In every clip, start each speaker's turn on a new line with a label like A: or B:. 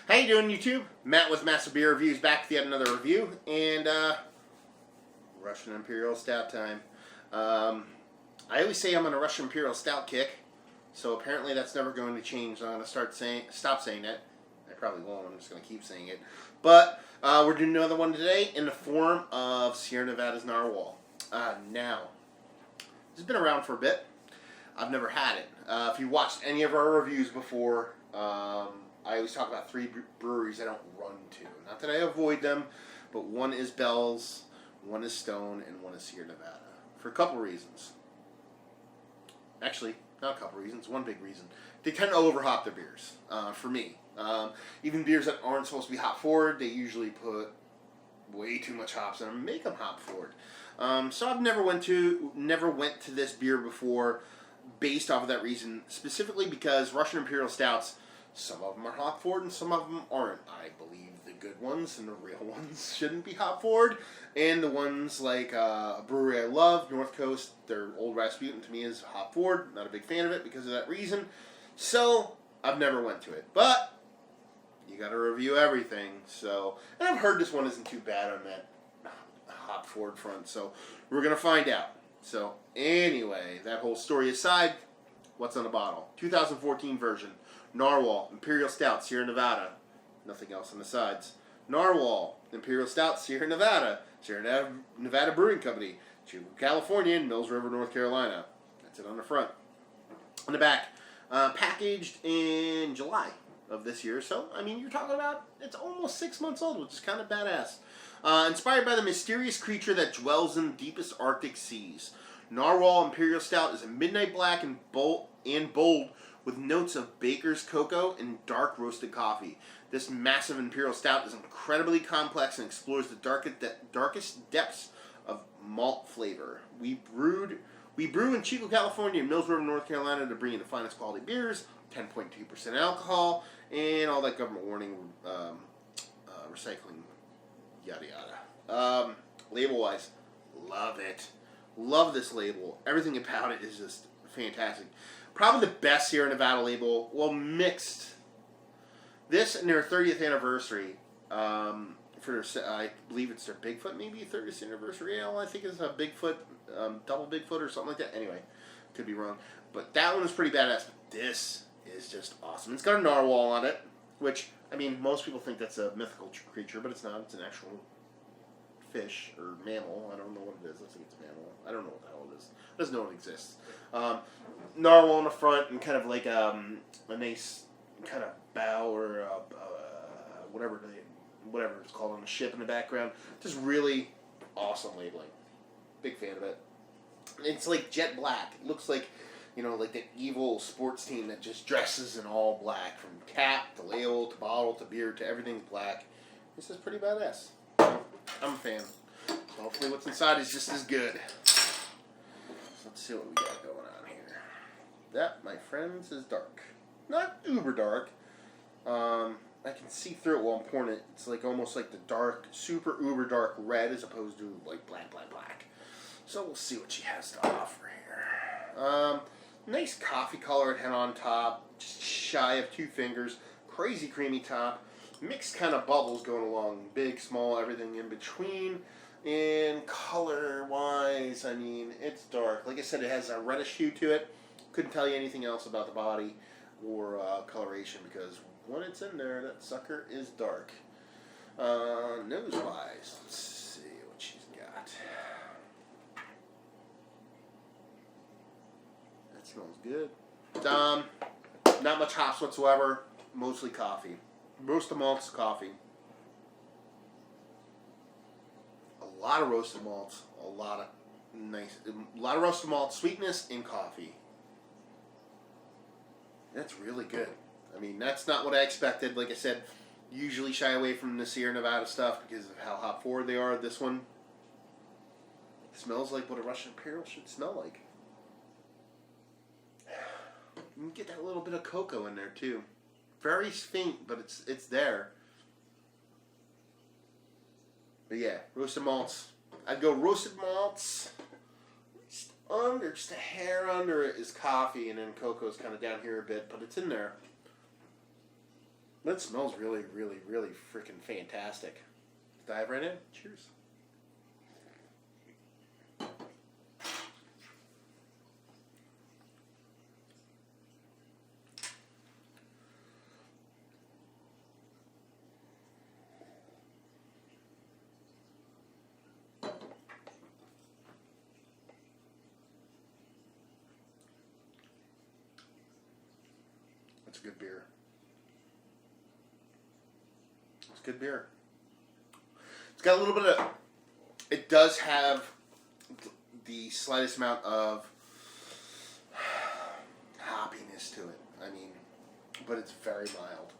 A: How you doing, YouTube? Matt with Massive Beer Reviews back with yet another review, and Russian Imperial Stout time. I always say I'm on a Russian Imperial Stout kick, so apparently that's never going to change. I'm going to stop saying that. I probably won't. I'm just going to keep saying it. But we're doing another one today in the form of Sierra Nevada's Narwhal. Now, this has been around for a bit. I've never had it. If you watched any of our reviews before, I always talk about three breweries I don't run to. Not that I avoid them, but one is Bell's, one is Stone, and one is Sierra Nevada. For a couple reasons. Actually, not a couple reasons, one big reason. They tend to overhop their beers, for me. Even beers that aren't supposed to be hop forward, they usually put way too much hops in them and make them hop forward. So I've never went to this beer before based off of that reason, specifically because Russian Imperial Stouts, some of them are hop forward and some of them aren't. I believe the good ones and the real ones shouldn't be hop forward, and the ones like a brewery I love, North Coast, their Old Rasputin to me is hop forward. Not a big fan of it because of that reason. So I've never went to it, but you got to review everything. So, and I've heard this one isn't too bad on that hop forward front. So we're gonna find out. So anyway, that whole story aside, what's on the bottle? 2014 version. Narwhal, Imperial Stout, Sierra Nevada. Nothing else on the sides. Narwhal, Imperial Stout, Sierra Nevada. Sierra Nevada Brewing Company. Chico, California, and Mills River, North Carolina. That's it on the front. On the back, packaged in July of this year. So, I mean, you're talking about, it's almost 6 months old, which is kind of badass. Inspired by the mysterious creature that dwells in the deepest Arctic seas. Narwhal Imperial Stout is a midnight black and bold with notes of baker's cocoa and dark roasted coffee. This massive Imperial Stout is incredibly complex and explores the darkest depths of malt flavor. We brew in Chico, California, and Mills River, North Carolina to bring you the finest quality beers, 10.2% alcohol, and all that government warning, recycling, yada yada. Label-wise, love it. Love this label. Everything about it is just fantastic. Probably the best Sierra Nevada label. Well, mixed. This and their 30th anniversary. I believe it's their Bigfoot, maybe 30th anniversary ale. I think it's a Bigfoot, double Bigfoot or something like that. Anyway, could be wrong. But that one is pretty badass. But this is just awesome. It's got a narwhal on it, which, I mean, most people think that's a mythical creature, but it's not. It's an actual fish or mammal. I don't know what it is. I think it's a mammal. I don't know what the hell it is. I just know it exists. Narwhal on the front and kind of like a nice kind of bow or whatever it's called on the ship in the background. Just really awesome labeling. Big fan of it. It's like jet black. It looks like, like that evil sports team that just dresses in all black, from cap to label to bottle to beer to everything's black. This is pretty badass. I'm a fan. So hopefully what's inside is just as good. So let's see what we got going on here. That, my friends, is dark. Not uber dark. I can see through it while I'm pouring it. It's like almost like the dark, super uber dark red as opposed to like black. So we'll see what she has to offer here. Nice coffee colored head on top. Just shy of 2 fingers. Crazy creamy top. Mixed kind of bubbles going along. Big, small, everything in between. And color-wise, I mean, it's dark. Like I said, it has a reddish hue to it. Couldn't tell you anything else about the body or coloration because when it's in there, that sucker is dark. Nose-wise, let's see what she's got. That smells good. Not much hops whatsoever. Mostly coffee. Roasted malts, coffee. A lot of roasted malts. A lot of roasted malts, sweetness, and coffee. That's really good. I mean, that's not what I expected. Like I said, usually shy away from the Sierra Nevada stuff because of how hop forward they are. This one smells like what a Russian Imperial should smell like. You can get that little bit of cocoa in there too. Very faint, but it's there. But yeah, roasted malts. I'd go roasted malts. Just a hair under it is coffee, and then cocoa's kind of down here a bit, but it's in there. That smells really, really, really freaking fantastic. Dive right in. Cheers. That's a good beer. It's good beer. It's got a little bit of. It does have the slightest amount of hoppiness to it. I mean, but it's very mild.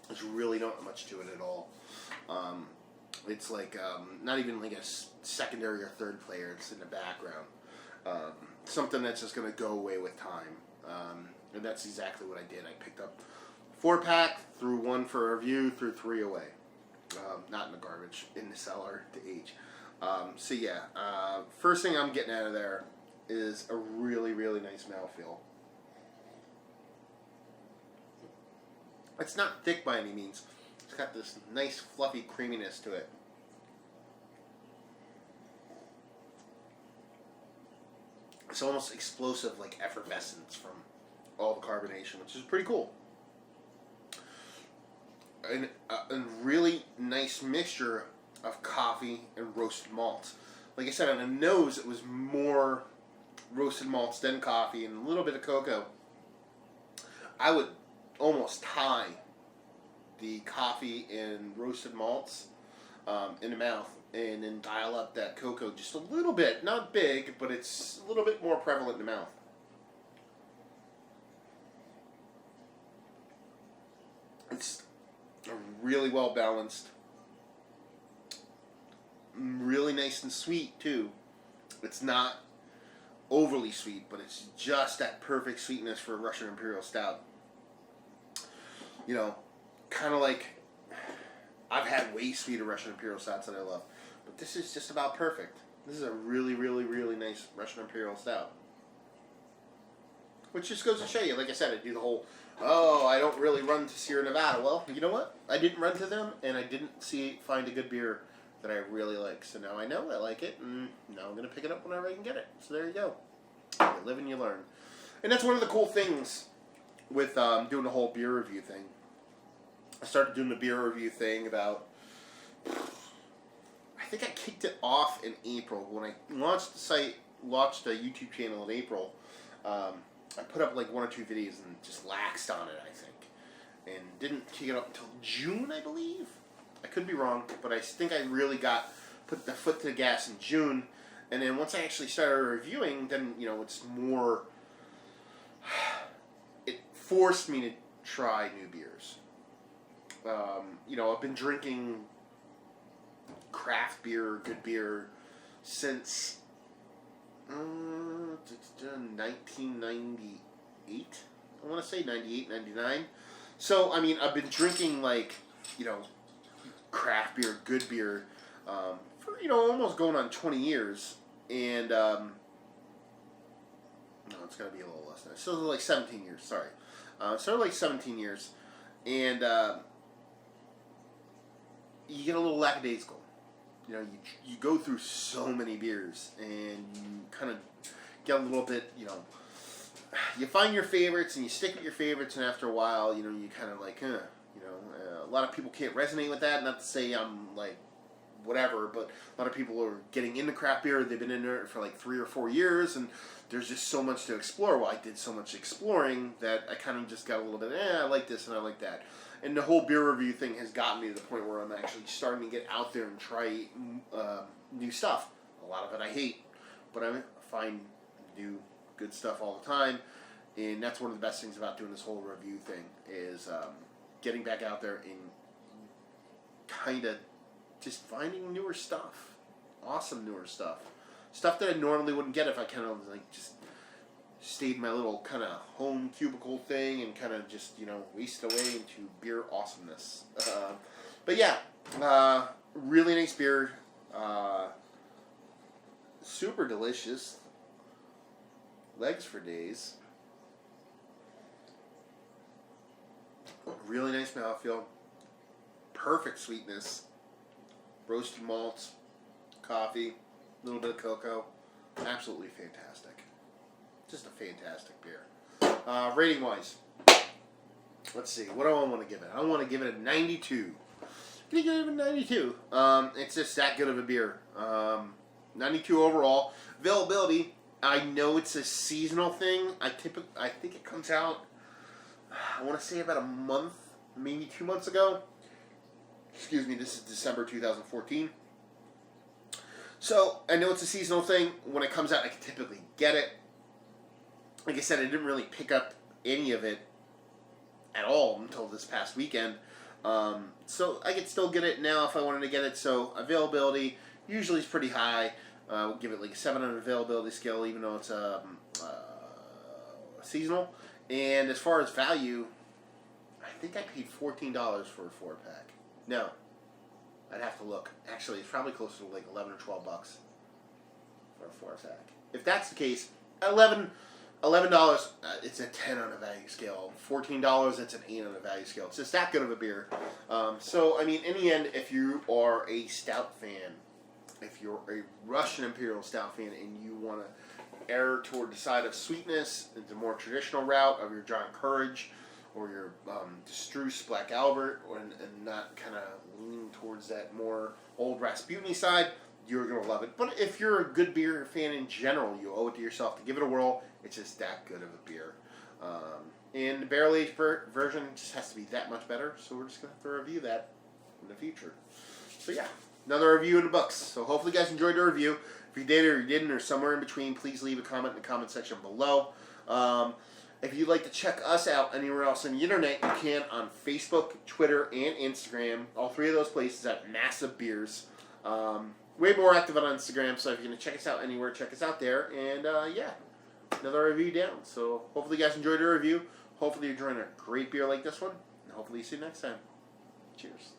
A: There's really not much to it at all. It's like not even like a secondary or third player. It's in the background. Something that's just going to go away with time. And that's exactly what I did. I picked up 4-pack, threw 1 for a review, threw 3 away. Not in the garbage, in the cellar to age. So yeah, first thing I'm getting out of there is a really, really nice mouthfeel. It's not thick by any means. It's got this nice fluffy creaminess to it. It's almost explosive, like effervescence from all the carbonation, which is pretty cool. And a really nice mixture of coffee and roasted malts. Like I said, on the nose, it was more roasted malts than coffee and a little bit of cocoa. I would almost tie the coffee and roasted malts in the mouth and then dial up that cocoa just a little bit. Not big, but it's a little bit more prevalent in the mouth. It's really well balanced. Really nice and sweet too. It's not overly sweet, but it's just that perfect sweetness for a Russian Imperial Stout. You know, kind of like I've had way sweeter Russian Imperial Stouts that I love, but this is just about perfect. This is a really, really, really nice Russian Imperial Stout. Which just goes to show you, like I said, I do the whole, oh, I don't really run to Sierra Nevada. Well, you know what? I didn't run to them, and I didn't find a good beer that I really like. So now I know I like it, and now I'm going to pick it up whenever I can get it. So there you go. You live and you learn. And that's one of the cool things with doing the whole beer review thing. I started doing the beer review thing about, I think I kicked it off in April. When I launched the site, launched a YouTube channel in April, I put up like 1 or 2 videos and just laxed on it, I think. And didn't kick it up until June, I believe. I could be wrong, but I think I really put the foot to the gas in June. And then once I actually started reviewing, then, you know, it's more, it forced me to try new beers. You know, I've been drinking craft beer, good beer, since 1998. I want to say 98, 99. So, I mean, I've been drinking, like, you know, craft beer, good beer, for, you know, almost going on 20 years. And, no, it's got to be a little less than that. Still like 17 years, sorry. So like 17 years. And, you get a little lackadaisical. You know, you go through so many beers, and you kind of get a little bit, you know, you find your favorites, and you stick with your favorites, and after a while, you know, you kind of like, you know, a lot of people can't resonate with that. Not to say I'm like, whatever, but a lot of people are getting into craft beer. They've been in there for like 3 or 4 years, and there's just so much to explore. Well, I did so much exploring that I kind of just got a little bit, I like this and I like that. And the whole beer review thing has gotten me to the point where I'm actually starting to get out there and try new stuff. A lot of it I hate, but I find new good stuff all the time. And that's one of the best things about doing this whole review thing is getting back out there and kind of just finding newer stuff. Awesome newer stuff. Stuff that I normally wouldn't get if I kind of like just stayed in my little kind of home cubicle thing and kind of just, you know, wasted away into beer awesomeness. But yeah, really nice beer. Super delicious. Legs for days. Really nice mouthfeel. Perfect sweetness. Roasted malts, coffee, a little bit of cocoa. Absolutely fantastic. Just a fantastic beer. Rating wise, let's see. What do I want to give it? I want to give it a 92. I'm going to give it a 92. It's just that good of a beer. 92 overall. Availability, I know it's a seasonal thing. I think it comes out, I want to say about a month, maybe 2 months ago. Excuse me, this is December 2014. So, I know it's a seasonal thing. When it comes out, I can typically get it. Like I said, I didn't really pick up any of it at all until this past weekend. So, I could still get it now if I wanted to get it. So, availability usually is pretty high. We'll give it like a 7 on an availability scale, even though it's seasonal. And as far as value, I think I paid $14 for a 4-pack. No, I'd have to look. Actually, it's probably closer to like 11 or 12 bucks for a 4-pack. If that's the case, $11, it's a 10 on a value scale. $14, it's an 8 on a value scale. It's just that good of a beer. So, I mean, in the end, if you are a stout fan, if you're a Russian Imperial Stout fan and you want to err toward the side of sweetness, the more traditional route of your John Courage or your Struce Black Albert, and not kind of leaning towards that more old Rasputin side, you're going to love it. But if you're a good beer fan in general, you owe it to yourself to give it a whirl. It's just that good of a beer. And the barrel-aged version just has to be that much better, so we're just going to have to review that in the future. So yeah, another review in the books. So hopefully you guys enjoyed the review. If you did or you didn't or somewhere in between, please leave a comment in the comment section below. If you'd like to check us out anywhere else on the internet, you can on Facebook, Twitter, and Instagram. All 3 of those places at Massive Beers. Way more active on Instagram, so if you're going to check us out anywhere, check us out there. And yeah, another review down. So hopefully you guys enjoyed the review. Hopefully you're enjoying a great beer like this one. And hopefully you see you next time. Cheers.